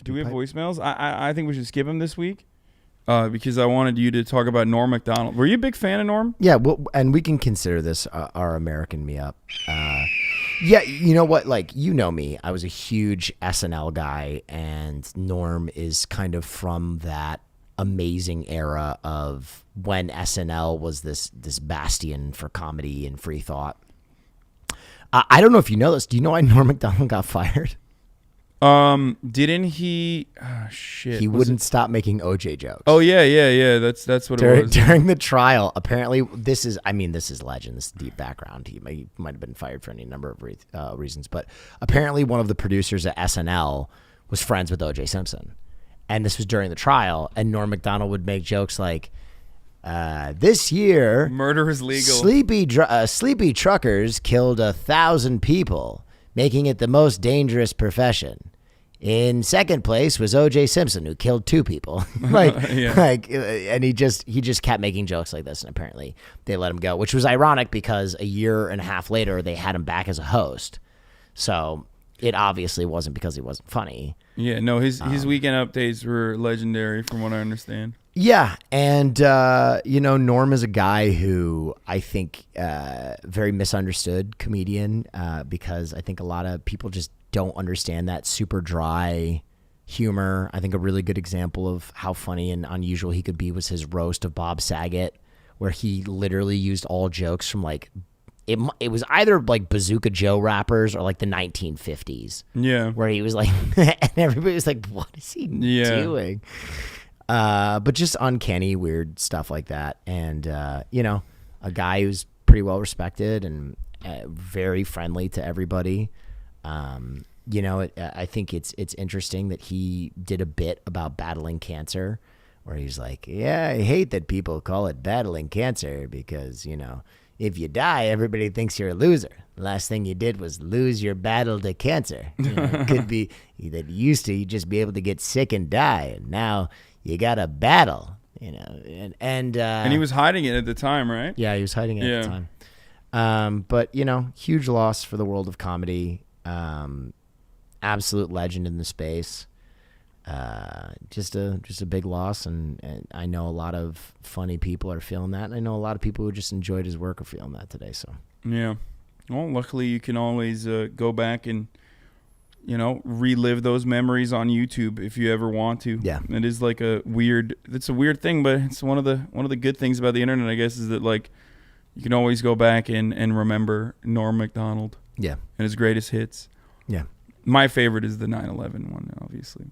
Do we have voicemails? I think we should skip them this week because I wanted you to talk about Norm Macdonald. Were you a big fan of Norm? Yeah, well, and we can consider this our American Me Up. Yeah, you know what? Like, you know me. I was a huge SNL guy, and Norm is kind of from that amazing era of when SNL was this bastion for comedy and free thought. I don't know if you know this. Do you know why Norm Macdonald got fired? Didn't he? Oh, shit. He wouldn't stop making OJ jokes. Oh yeah. That's what it was. During the trial, apparently, this is legend. This is deep background. He might have been fired for any number of reasons, but apparently one of the producers at SNL was friends with OJ Simpson, and this was during the trial. And Norm Macdonald would make jokes like, "This year, murder is legal. Sleepy truckers killed 1,000 people, making it the most dangerous profession. In second place was O.J. Simpson, who killed 2 people." And he just kept making jokes like this, and apparently they let him go, which was ironic because a year and a half later they had him back as a host. So it obviously wasn't because he wasn't funny. Yeah, no, his weekend updates were legendary, from what I understand. Yeah, and Norm is a guy who I think very misunderstood comedian because I think a lot of people just don't understand that super dry humor. I think a really good example of how funny and unusual he could be was his roast of Bob Saget, where he literally used all jokes from like it was either like Bazooka Joe rappers or like the 1950s. Yeah, where he was like, and everybody was like, "What is he doing?" But just uncanny, weird stuff like that. And, a guy who's pretty well respected and very friendly to everybody. I think it's interesting that he did a bit about battling cancer where he's like, "Yeah, I hate that people call it battling cancer because, if you die, everybody thinks you're a loser. The last thing you did was lose your battle to cancer. It could be that you'd just be able to get sick and die. And now you got to battle, and he was hiding it at the time, right? Yeah, he was hiding it at the time. But huge loss for the world of comedy. Absolute legend in the space. Just a big loss, and I know a lot of funny people are feeling that, and I know a lot of people who just enjoyed his work are feeling that today. So yeah, well, luckily you can always go back and relive those memories on YouTube if you ever want to. Yeah, it is like it's a weird thing, but it's one of the good things about the internet, I guess, is that like you can always go back and remember Norm Macdonald. Yeah, and his greatest hits. Yeah. My favorite is the 9/11 one, obviously.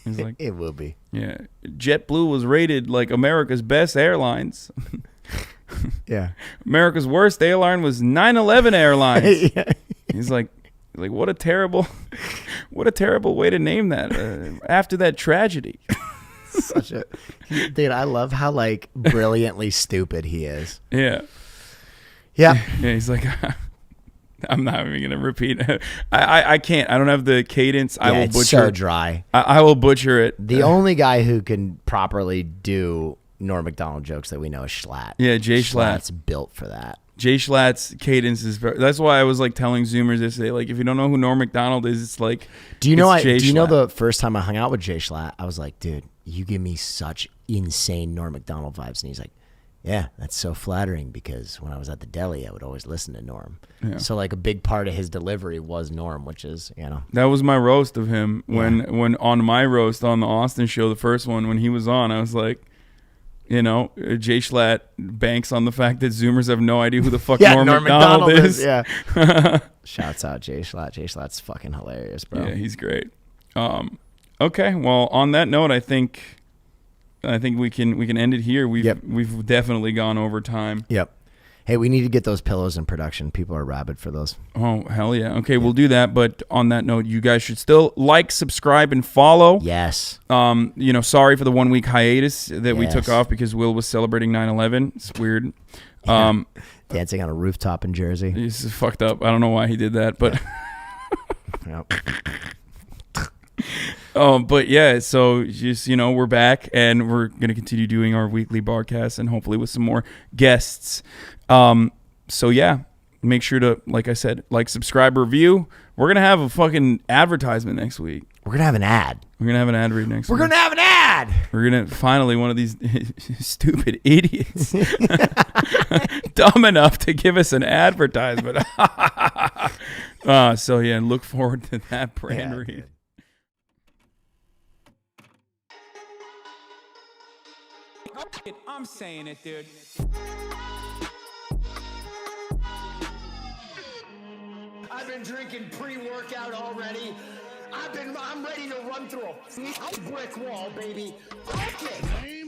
It's like, it will be. Yeah. JetBlue was rated like America's best airlines. Yeah. America's worst airline was 9/11 Airlines. Yeah. He's like, what a terrible way to name that after that tragedy. Dude, I love how like brilliantly stupid he is. Yeah. Yeah. Yeah. He's like, I'm not even gonna repeat it. I can't. I don't have the cadence. Yeah, I will butcher. It's so dry. I will butcher it. The only guy who can properly do Norm Macdonald jokes that we know is Schlatt. Yeah, Jay Schlatt. Schlatt's built for that. Jay Schlatt's cadence is that's why I was like telling Zoomers yesterday, like if you don't know who Norm Macdonald is, it's like do you know the first time I hung out with Jay Schlatt, I was like, dude, you give me such insane Norm Macdonald vibes, and he's like, yeah, that's so flattering because when I was at the deli, I would always listen to Norm. Yeah. So like a big part of his delivery was Norm, which is, That was my roast of him when on my roast on the Austin show, the first one, when he was on, I was like, Jay Schlatt banks on the fact that Zoomers have no idea who the fuck Norm Macdonald is. Yeah. Shouts out Jay Schlatt. Jay Schlatt's fucking hilarious, bro. Yeah, he's great. Okay, well, on that note, I think we can end it here. We've definitely gone over time. Yep. Hey, we need to get those pillows in production. People are rabid for those. Oh, hell yeah. Okay, we'll do that. But on that note, you guys should still like, subscribe, and follow. Yes. Sorry for the 1 week hiatus that we took off because Will was celebrating 9/11. It's weird. Dancing on a rooftop in Jersey. He's fucked up. I don't know why he did that, but Yep. But yeah, so just, we're back and we're going to continue doing our weekly barcast and hopefully with some more guests. So yeah, make sure to, like I said, like, subscribe, review. We're going to have a fucking advertisement next week. We're going to have an ad. We're gonna have an ad read next. We're week. going to have an ad. We're gonna finally one of these stupid idiots dumb enough to give us an advertisement. So yeah, look forward to that brand read. I'm saying it, dude. I've been drinking pre-workout already. I'm ready to run through a brick wall, baby. Okay.